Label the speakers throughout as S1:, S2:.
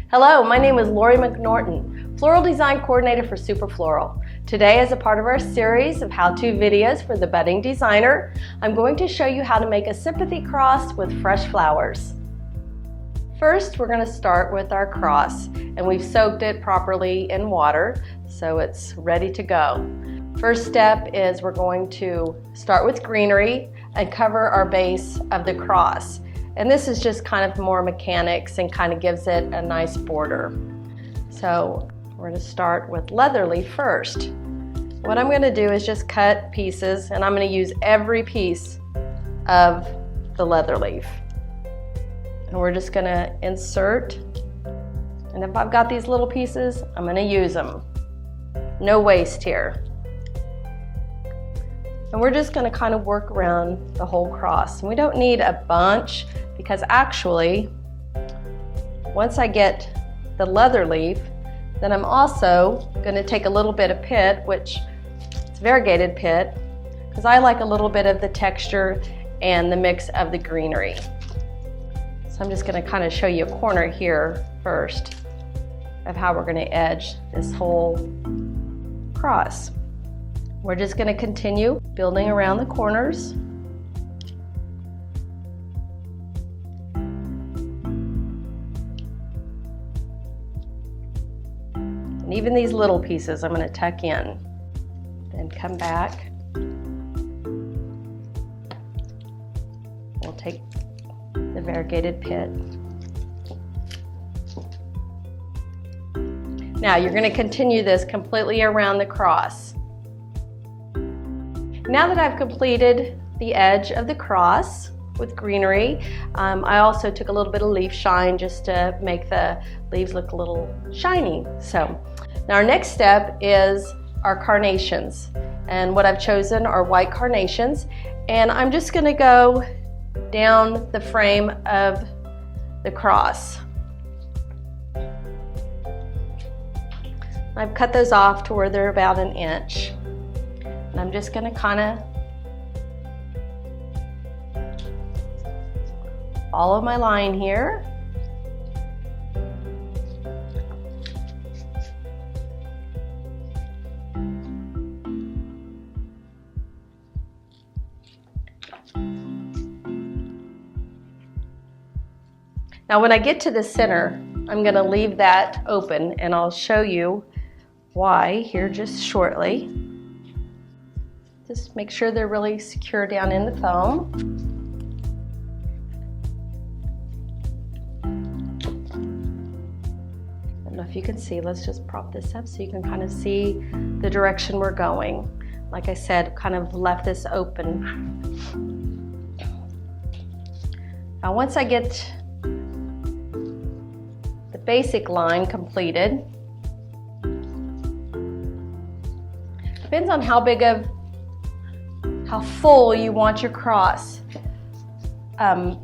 S1: Hello, my name is Lori McNorton, Floral Design Coordinator for Super Floral. Today, as a part of our series of how-to videos for the budding designer, I'm going to show you how to make a sympathy cross with fresh flowers. First, we're going to start with our cross, and we've soaked it properly in water, so it's ready to go. First step is we're going to start with greenery and cover our base of the cross. And this is just kind of more mechanics and kind of gives it a nice border. So we're going to start with leather leaf first. What I'm going to do is just cut pieces, and I'm going to use every piece of the leather leaf. And we're just going to insert, and if I've got these little pieces, I'm going to use them. No waste here. And we're just going to kind of work around the whole cross. And we don't need a bunch, because actually, once I get the leather leaf, then I'm also going to take a little bit of pit, which is variegated pit, because I like a little bit of the texture and the mix of the greenery. So I'm just going to kind of show you a corner here first of how we're going to edge this whole cross. We're just going to continue building around the corners. And even these little pieces I'm going to tuck in. Then come back. We'll take the variegated pit. Now you're going to continue this completely around the cross. Now that I've completed the edge of the cross with greenery, I also took a little bit of leaf shine just to make the leaves look a little shiny. So now our next step is our carnations. And what I've chosen are white carnations. And I'm just going to go down the frame of the cross. I've cut those off to where they're about an inch. And I'm just going to kind of follow my line here. Now when I get to the center, I'm going to leave that open, and I'll show you why here just shortly. Just make sure they're really secure down in the foam. I don't know if you can see, let's just prop this up so you can kind of see the direction we're going. Like I said, kind of left this open. Now once I get the basic line completed, depends on how full you want your cross. I'm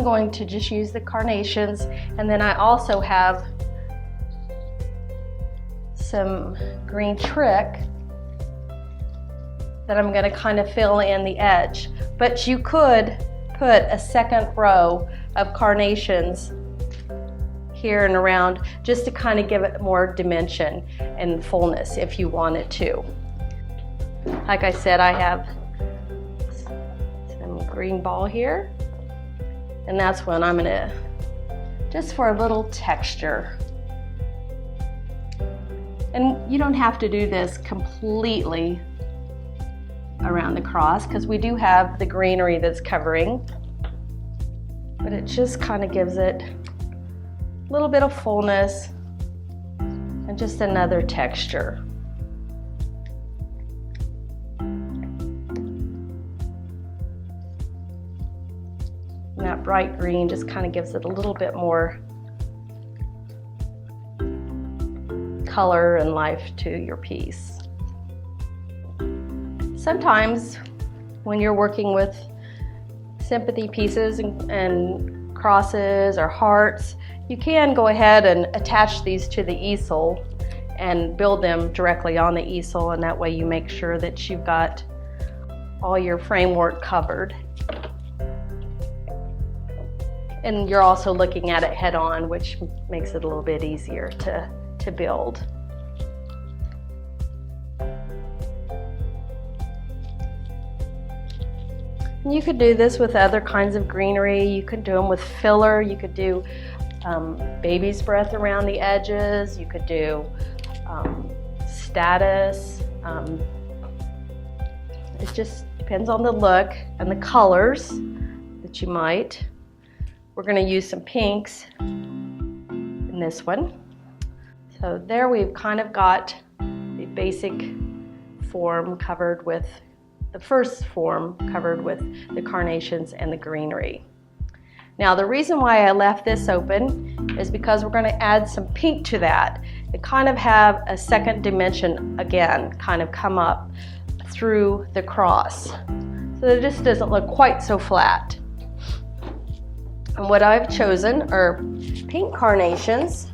S1: going to just use the carnations, and then I also have some green trick that I'm going to kind of fill in the edge. But you could put a second row of carnations here and around just to kind of give it more dimension and fullness if you wanted to. Like I said, I have some green ball here, and that's when I'm gonna, just for a little texture. And you don't have to do this completely around the cross, because we do have the greenery that's covering, but it just kind of gives it a little bit of fullness and just another texture. And that bright green just kind of gives it a little bit more color and life to your piece. Sometimes when you're working with sympathy pieces and crosses or hearts, you can go ahead and attach these to the easel and build them directly on the easel, and that way you make sure that you've got all your framework covered. And you're also looking at it head on, which makes it a little bit easier to build. And you could do this with other kinds of greenery. You could do them with filler. You could do baby's breath around the edges. You could do status. It just depends on the look and the colors that you might. We're going to use some pinks in this one. So there we've kind of got the basic form covered with, the first form covered with the carnations and the greenery. Now the reason why I left this open is because we're going to add some pink to that and kind of have a second dimension again kind of come up through the cross. So that it just doesn't look quite so flat. And what I've chosen are pink carnations,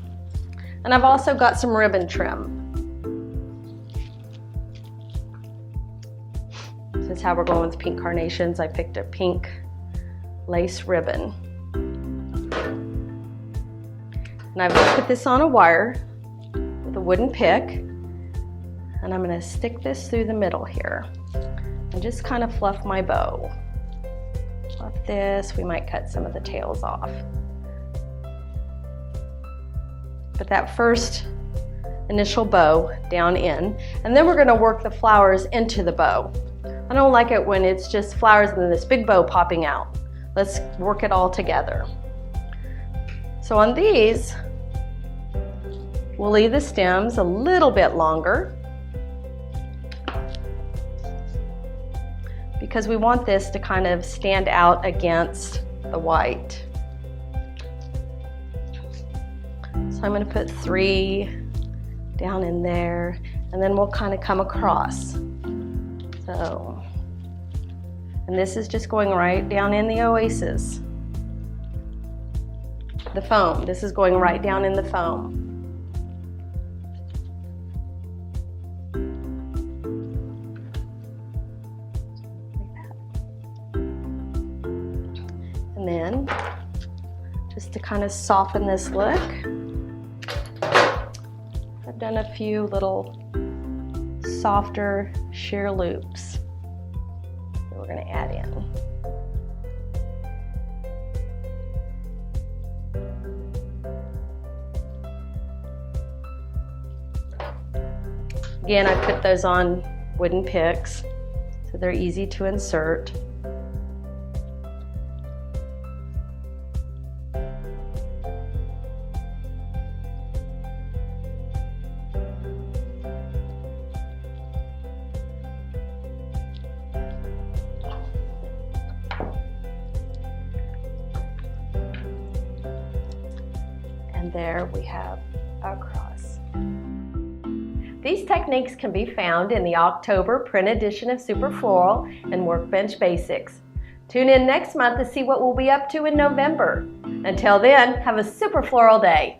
S1: and I've also got some ribbon trim. Since how we're going with pink carnations, I picked a pink lace ribbon. And I've put this on a wire with a wooden pick, and I'm going to stick this through the middle here and just kind of fluff my bow. Fluff this, we might cut some of the tails off. Put that first initial bow down in, and then we're going to work the flowers into the bow. I don't like it when it's just flowers and then this big bow popping out. Let's work it all together. So on these, we'll leave the stems a little bit longer because we want this to kind of stand out against the white. So I'm going to put 3 down in there, and then we'll kind of come across. So, and this is just going right down in the oasis. The foam, this is going right down in the foam. And then, just to kind of soften this look, I've done a few little softer sheer loops that we're going to add in. Again, I put those on wooden picks so they're easy to insert. And there we have our cross. These techniques can be found in the October print edition of Super Floral and Workbench Basics. Tune in next month to see what we'll be up to in November. Until then, have a super floral day.